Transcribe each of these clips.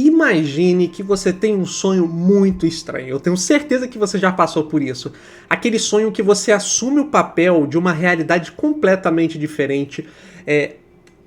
Imagine que você tem um sonho muito estranho. Eu tenho certeza que você já passou por isso. Aquele sonho que você assume o papel de uma realidade completamente diferente,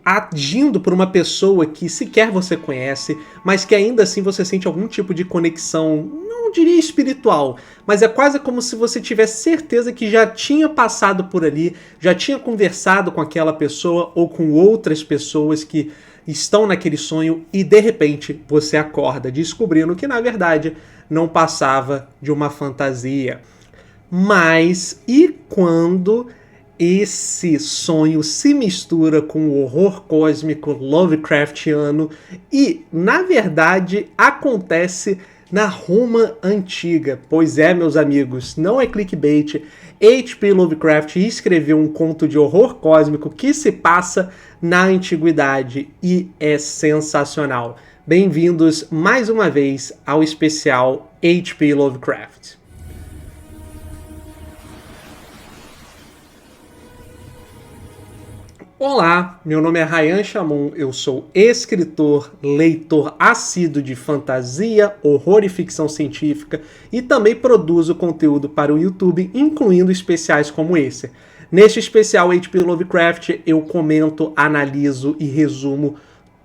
agindo por uma pessoa que sequer você conhece, mas que ainda assim você sente algum tipo de conexão, não diria espiritual, mas é quase como se você tivesse certeza que já tinha passado por ali, já tinha conversado com aquela pessoa ou com outras pessoas que estão naquele sonho e de repente você acorda descobrindo que na verdade não passava de uma fantasia. Mas e quando esse sonho se mistura com o horror cósmico Lovecraftiano e, na verdade, acontece na Roma Antiga? Pois é, meus amigos, não é clickbait. H.P. Lovecraft escreveu um conto de horror cósmico que se passa na Antiguidade e é sensacional. Bem-vindos mais uma vez ao especial H.P. Lovecraft. Olá, meu nome é Ryan Chamon, eu sou escritor, leitor assíduo de fantasia, horror e ficção científica e também produzo conteúdo para o YouTube, incluindo especiais como esse. Neste especial H.P. Lovecraft eu comento, analiso e resumo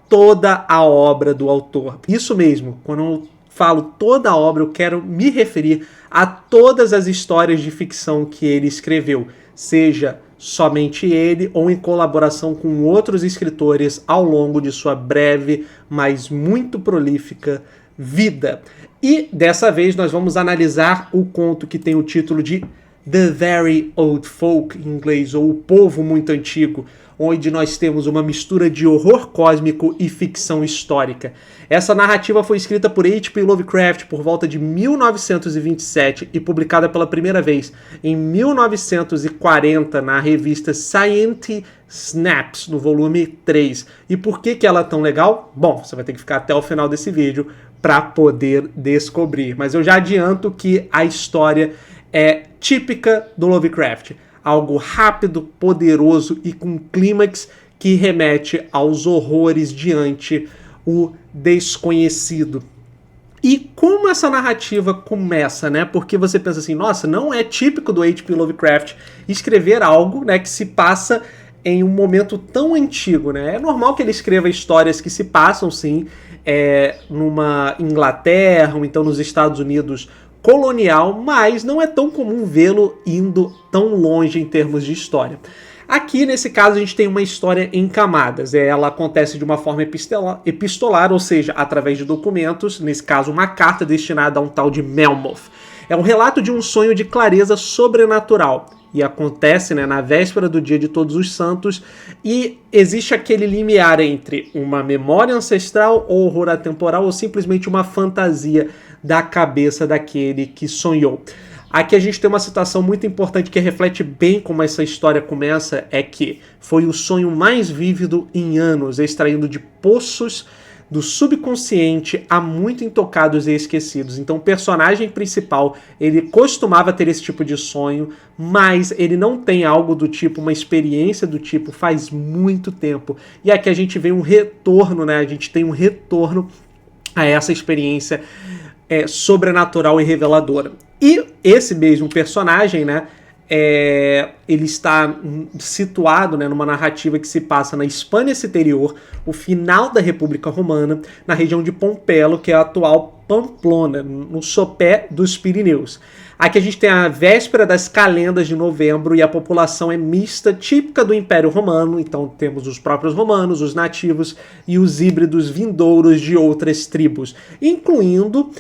toda a obra do autor. Isso mesmo, quando eu falo toda a obra eu quero me referir a todas as histórias de ficção que ele escreveu, seja somente ele ou em colaboração com outros escritores ao longo de sua breve, mas muito prolífica vida. E dessa vez nós vamos analisar o conto que tem o título de The Very Old Folk, em inglês, ou O Povo Muito Antigo, onde nós temos uma mistura de horror cósmico e ficção histórica. Essa narrativa foi escrita por H.P. Lovecraft por volta de 1927 e publicada pela primeira vez em 1940 na revista Science Snaps, no volume 3. E por que ela é tão legal? Bom, você vai ter que ficar até o final desse vídeo para poder descobrir. Mas eu já adianto que a história é típica do Lovecraft. Algo rápido, poderoso e com clímax que remete aos horrores diante o desconhecido. E como essa narrativa começa, né? Porque você pensa assim, nossa, não é típico do H.P. Lovecraft escrever algo, né, que se passa em um momento tão antigo, né? É normal que ele escreva histórias que se passam, sim, numa Inglaterra ou então nos Estados Unidos colonial, mas não é tão comum vê-lo indo tão longe em termos de história. Aqui, nesse caso, a gente tem uma história em camadas. Ela acontece de uma forma epistolar, ou seja, através de documentos, nesse caso, uma carta destinada a um tal de Melmoth. É um relato de um sonho de clareza sobrenatural. E acontece, né, na véspera do Dia de Todos os Santos, e existe aquele limiar entre uma memória ancestral ou horror atemporal ou simplesmente uma fantasia da cabeça daquele que sonhou. Aqui a gente tem uma citação muito importante que reflete bem como essa história começa, é que foi o sonho mais vívido em anos, extraindo de poços do subconsciente há muito intocados e esquecidos. Então o personagem principal, ele costumava ter esse tipo de sonho, mas ele não tem algo do tipo, uma experiência do tipo faz muito tempo. E aqui a gente vê um retorno, né? A gente tem um retorno a essa experiência sobrenatural e reveladora. E esse mesmo personagem, né, ele está situado, né, numa narrativa que se passa na Hispânia Citerior, o final da República Romana, na região de Pompelo, que é a atual Pamplona, no sopé dos Pirineus. Aqui a gente tem a véspera das calendas de novembro e a população é mista, típica do Império Romano. Então temos os próprios romanos, os nativos e os híbridos vindouros de outras tribos, incluindo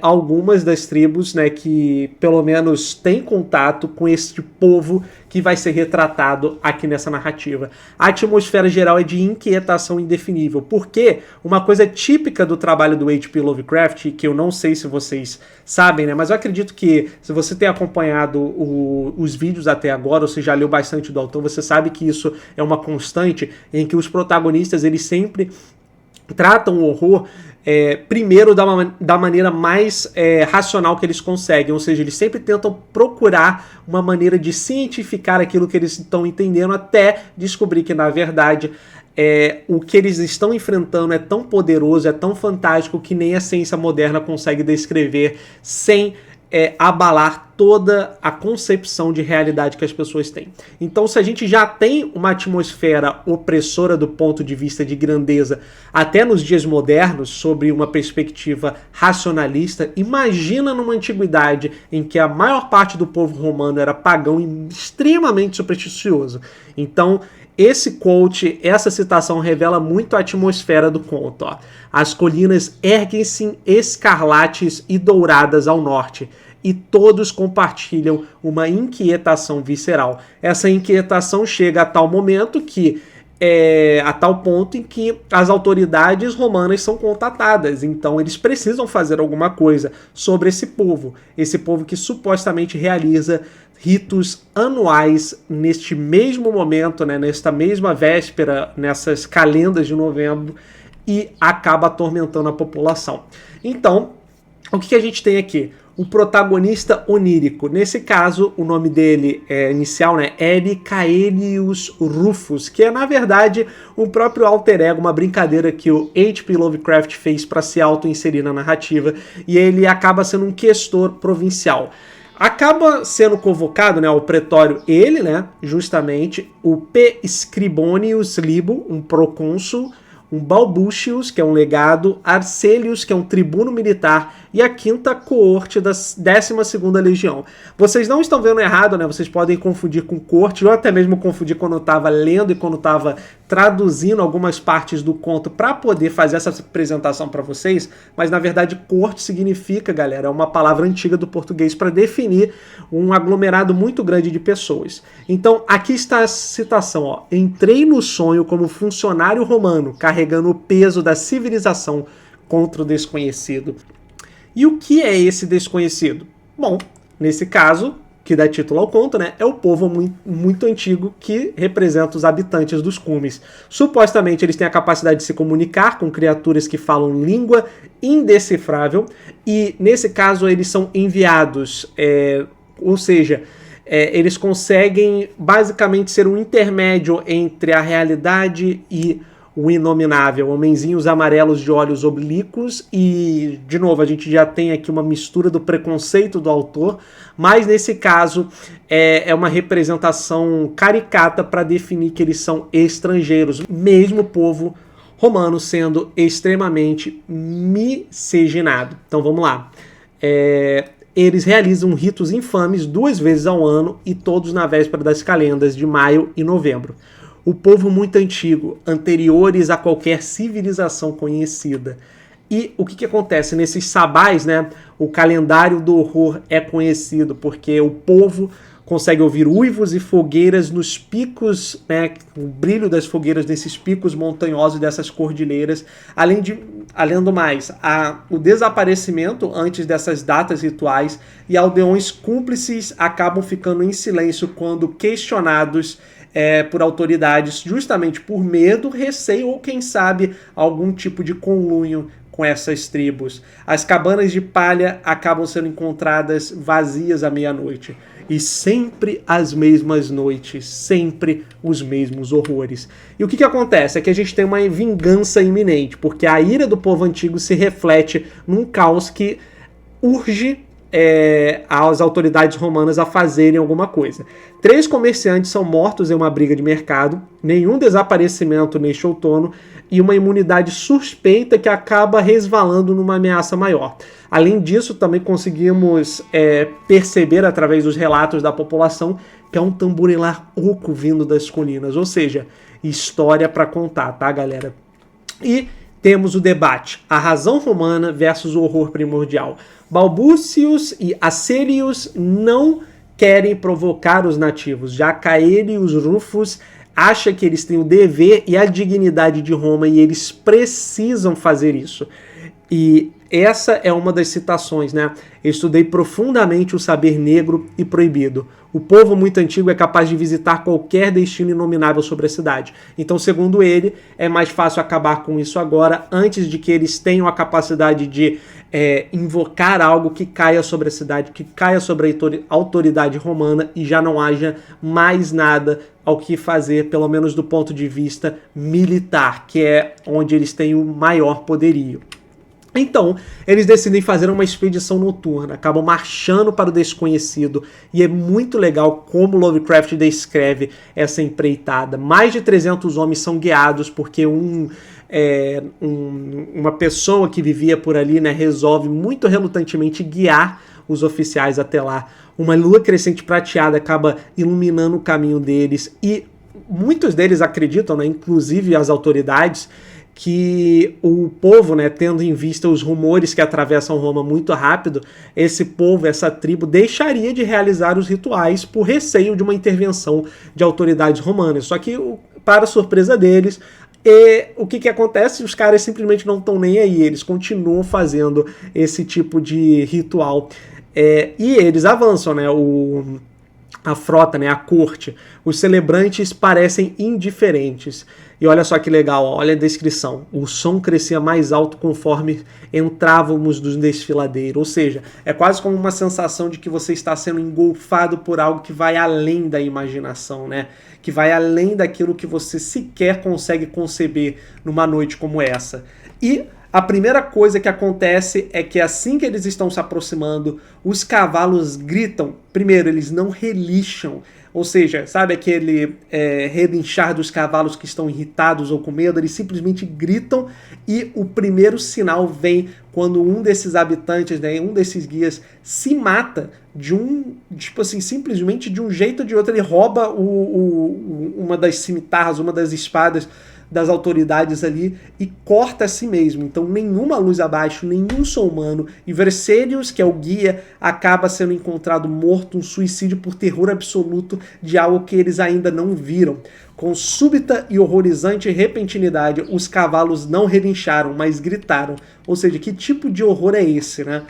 algumas das tribos, né, que pelo menos têm contato com este povo que vai ser retratado aqui nessa narrativa. A atmosfera geral é de inquietação indefinível, porque uma coisa típica do trabalho do H.P. Lovecraft, que eu não sei se vocês sabem, né, mas eu acredito que se você tem acompanhado os vídeos até agora, ou se já leu bastante do autor, você sabe que isso é uma constante em que os protagonistas, eles sempre tratam o horror primeiro da maneira mais racional que eles conseguem, ou seja, eles sempre tentam procurar uma maneira de cientificar aquilo que eles estão entendendo até descobrir que, na verdade, o que eles estão enfrentando é tão poderoso, é tão fantástico que nem a ciência moderna consegue descrever sem abalar toda a concepção de realidade que as pessoas têm. Então, se a gente já tem uma atmosfera opressora do ponto de vista de grandeza até nos dias modernos, sobre uma perspectiva racionalista, imagina numa antiguidade em que a maior parte do povo romano era pagão e extremamente supersticioso. Então, esse quote, essa citação revela muito a atmosfera do conto. Ó. As colinas erguem-se escarlates e douradas ao norte, e todos compartilham uma inquietação visceral. Essa inquietação chega a tal momento que a tal ponto em que as autoridades romanas são contatadas, então eles precisam fazer alguma coisa sobre esse povo que supostamente realiza ritos anuais neste mesmo momento, né, nesta mesma véspera, nessas calendas de novembro, e acaba atormentando a população. Então, o que a gente tem aqui? O protagonista onírico. Nesse caso, o nome dele inicial, né, Caelius Rufus, que é, na verdade, um próprio alter ego, uma brincadeira que o H.P. Lovecraft fez para se auto-inserir na narrativa, e ele acaba sendo um questor provincial. Acaba sendo convocado, né, ao pretório ele, né, justamente, o P. Scribonius Libo, um procônsul, um Balbucius, que é um legado, Arcelius, que é um tribuno militar, e a quinta coorte da 12ª Legião. Vocês não estão vendo errado, né? Vocês podem confundir com corte, ou até mesmo confundir quando eu estava lendo e quando eu estava traduzindo algumas partes do conto para poder fazer essa apresentação para vocês, mas na verdade corte significa, galera, é uma palavra antiga do português para definir um aglomerado muito grande de pessoas. Então, aqui está a citação, ó. Entrei no sonho como funcionário romano, carregando o peso da civilização contra o desconhecido. E o que é esse desconhecido? Bom, nesse caso, que dá título ao conto, né, é o povo muito antigo que representa os habitantes dos cumes. Supostamente eles têm a capacidade de se comunicar com criaturas que falam língua indecifrável, e nesse caso eles são enviados, ou seja, eles conseguem basicamente ser um intermédio entre a realidade e o inominável, homenzinhos amarelos de olhos oblíquos, e, de novo, a gente já tem aqui uma mistura do preconceito do autor, mas nesse caso é uma representação caricata para definir que eles são estrangeiros, mesmo o povo romano sendo extremamente miscigenado. Então vamos lá. Eles realizam ritos infames 2 vezes ao ano, e todos na véspera das calendas de maio e novembro. O povo muito antigo, anteriores a qualquer civilização conhecida. E o que acontece? Nesses sabás, né, o calendário do horror é conhecido, porque o povo consegue ouvir uivos e fogueiras nos picos, né, o brilho das fogueiras nesses picos montanhosos dessas cordilheiras, além do mais, o desaparecimento antes dessas datas rituais, e aldeões cúmplices acabam ficando em silêncio quando questionados por autoridades, justamente por medo, receio ou, quem sabe, algum tipo de conluio com essas tribos. As cabanas de palha acabam sendo encontradas vazias à meia-noite. E sempre as mesmas noites, sempre os mesmos horrores. E o que acontece? É que a gente tem uma vingança iminente, porque a ira do povo antigo se reflete num caos que urge as autoridades romanas a fazerem alguma coisa. 3 comerciantes são mortos em uma briga de mercado, nenhum desaparecimento neste outono, e uma imunidade suspeita que acaba resvalando numa ameaça maior. Além disso, também conseguimos perceber através dos relatos da população que é um tamborilar oco vindo das colinas, ou seja, história para contar, tá, galera? E temos o debate, a razão romana versus o horror primordial. Balbucius e Acelius não querem provocar os nativos, já Caelius Rufus acha que eles têm o dever e a dignidade de Roma e eles precisam fazer isso. E essa é uma das citações, né? Estudei profundamente o saber negro e proibido. O povo muito antigo é capaz de visitar qualquer destino inominável sobre a cidade. Então, segundo ele, é mais fácil acabar com isso agora, antes de que eles tenham a capacidade de invocar algo que caia sobre a cidade, que caia sobre a autoridade romana e já não haja mais nada ao que fazer, pelo menos do ponto de vista militar, que é onde eles têm o maior poderio. Então, eles decidem fazer uma expedição noturna, acabam marchando para o desconhecido, e é muito legal como Lovecraft descreve essa empreitada. Mais de 300 homens são guiados, porque uma pessoa que vivia por ali, né, resolve muito relutantemente guiar os oficiais até lá. Uma lua crescente prateada acaba iluminando o caminho deles, e muitos deles acreditam, né, inclusive as autoridades, que o povo, né, tendo em vista os rumores que atravessam Roma muito rápido, esse povo, essa tribo, deixaria de realizar os rituais por receio de uma intervenção de autoridades romanas. Só que, para surpresa deles, o que acontece? Os caras simplesmente não estão nem aí, eles continuam fazendo esse tipo de ritual. E eles avançam, né? A frota, né, a corte, os celebrantes parecem indiferentes. E olha só que legal, olha a descrição. O som crescia mais alto conforme entrávamos no desfiladeiro. Ou seja, é quase como uma sensação de que você está sendo engolfado por algo que vai além da imaginação, né? Que vai além daquilo que você sequer consegue conceber numa noite como essa. E a primeira coisa que acontece é que assim que eles estão se aproximando, os cavalos gritam. Primeiro, eles não relixam, ou seja, sabe aquele relinchar dos cavalos que estão irritados ou com medo? Eles simplesmente gritam, e o primeiro sinal vem quando um desses habitantes, né, um desses guias, se mata simplesmente de um jeito ou de outro. Ele rouba uma das cimitarras, uma das espadas das autoridades ali e corta a si mesmo. Então nenhuma luz abaixo, nenhum som humano, e Verselius, que é o guia, acaba sendo encontrado morto, um suicídio por terror absoluto de algo que eles ainda não viram. Com súbita e horrorizante repentinidade, os cavalos não relincharam, mas gritaram. Ou seja, que tipo de horror é esse, né?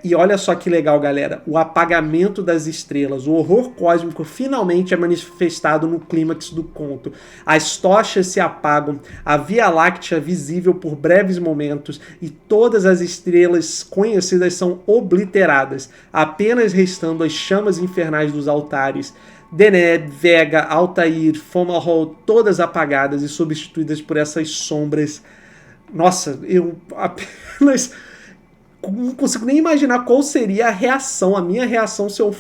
E olha só que legal, galera. O apagamento das estrelas, o horror cósmico finalmente é manifestado no clímax do conto. As tochas se apagam, a Via Láctea visível por breves momentos, e todas as estrelas conhecidas são obliteradas, apenas restando as chamas infernais dos altares. Deneb, Vega, Altair, Fomalhaut, todas apagadas e substituídas por essas sombras. Nossa, eu apenas não consigo nem imaginar qual seria a minha reação se eu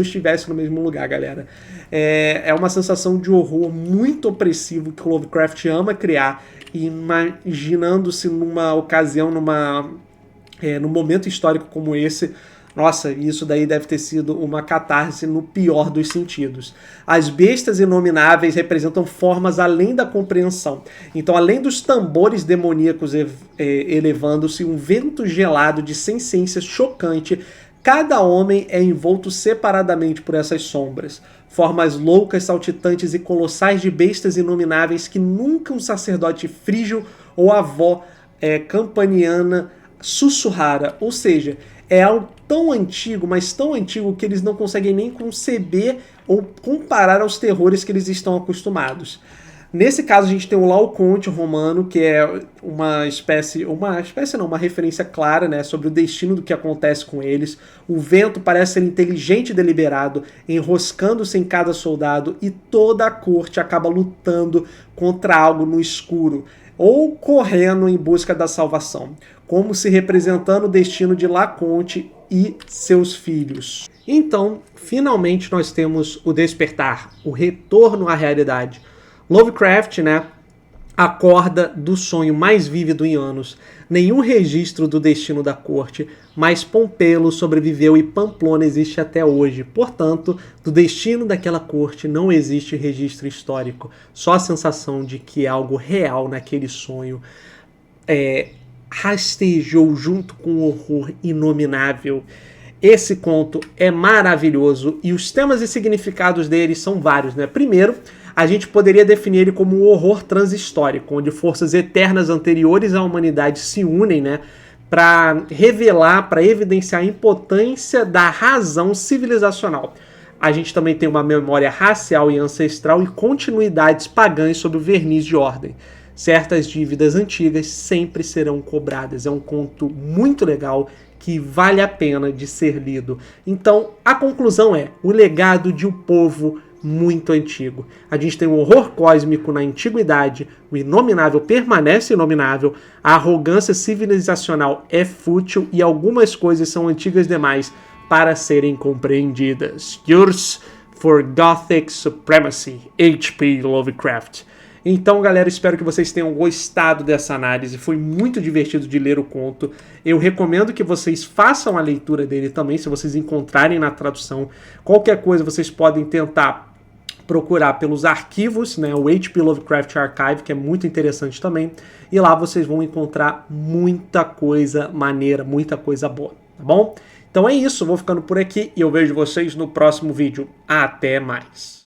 estivesse no mesmo lugar, galera. É uma sensação de horror muito opressivo que o Lovecraft ama criar, e imaginando-se numa ocasião, num momento histórico como esse. Nossa, isso daí deve ter sido uma catarse no pior dos sentidos. As bestas inomináveis representam formas além da compreensão. Então, além dos tambores demoníacos elevando-se, um vento gelado de senescência chocante, cada homem é envolto separadamente por essas sombras. Formas loucas, saltitantes e colossais de bestas inomináveis que nunca um sacerdote frígio ou avó campaniana sussurrara. Ou seja, é algo tão antigo, mas tão antigo que eles não conseguem nem conceber ou comparar aos terrores que eles estão acostumados. Nesse caso, a gente tem o Laocoonte romano, que é uma referência clara, né, sobre o destino do que acontece com eles. O vento parece ser inteligente e deliberado, enroscando-se em cada soldado, e toda a corte acaba lutando contra algo no escuro, ou correndo em busca da salvação, como se representando o destino de Laocoonte e seus filhos. Então, finalmente nós temos o despertar, o retorno à realidade. Lovecraft, né, acorda do sonho mais vívido em anos. Nenhum registro do destino da corte, mas Pompelo sobreviveu e Pamplona existe até hoje. Portanto, do destino daquela corte não existe registro histórico. Só a sensação de que algo real naquele sonho rastejou junto com um horror inominável. Esse conto é maravilhoso e os temas e significados dele são vários, né? Primeiro, a gente poderia definir ele como um horror transhistórico, onde forças eternas anteriores à humanidade se unem, né, para revelar, para evidenciar a impotência da razão civilizacional. A gente também tem uma memória racial e ancestral e continuidades pagãs sob o verniz de ordem. Certas dívidas antigas sempre serão cobradas. É um conto muito legal que vale a pena de ser lido. Então, a conclusão é o legado de um povo muito antigo. A gente tem um horror cósmico na antiguidade, o inominável permanece inominável, a arrogância civilizacional é fútil e algumas coisas são antigas demais para serem compreendidas. Yours for Gothic Supremacy, H.P. Lovecraft. Então, galera, espero que vocês tenham gostado dessa análise. Foi muito divertido de ler o conto. Eu recomendo que vocês façam a leitura dele também, se vocês encontrarem na tradução. Qualquer coisa, vocês podem tentar procurar pelos arquivos, né, o H.P. Lovecraft Archive, que é muito interessante também. E lá vocês vão encontrar muita coisa maneira, muita coisa boa, tá bom? Então é isso, vou ficando por aqui e eu vejo vocês no próximo vídeo. Até mais!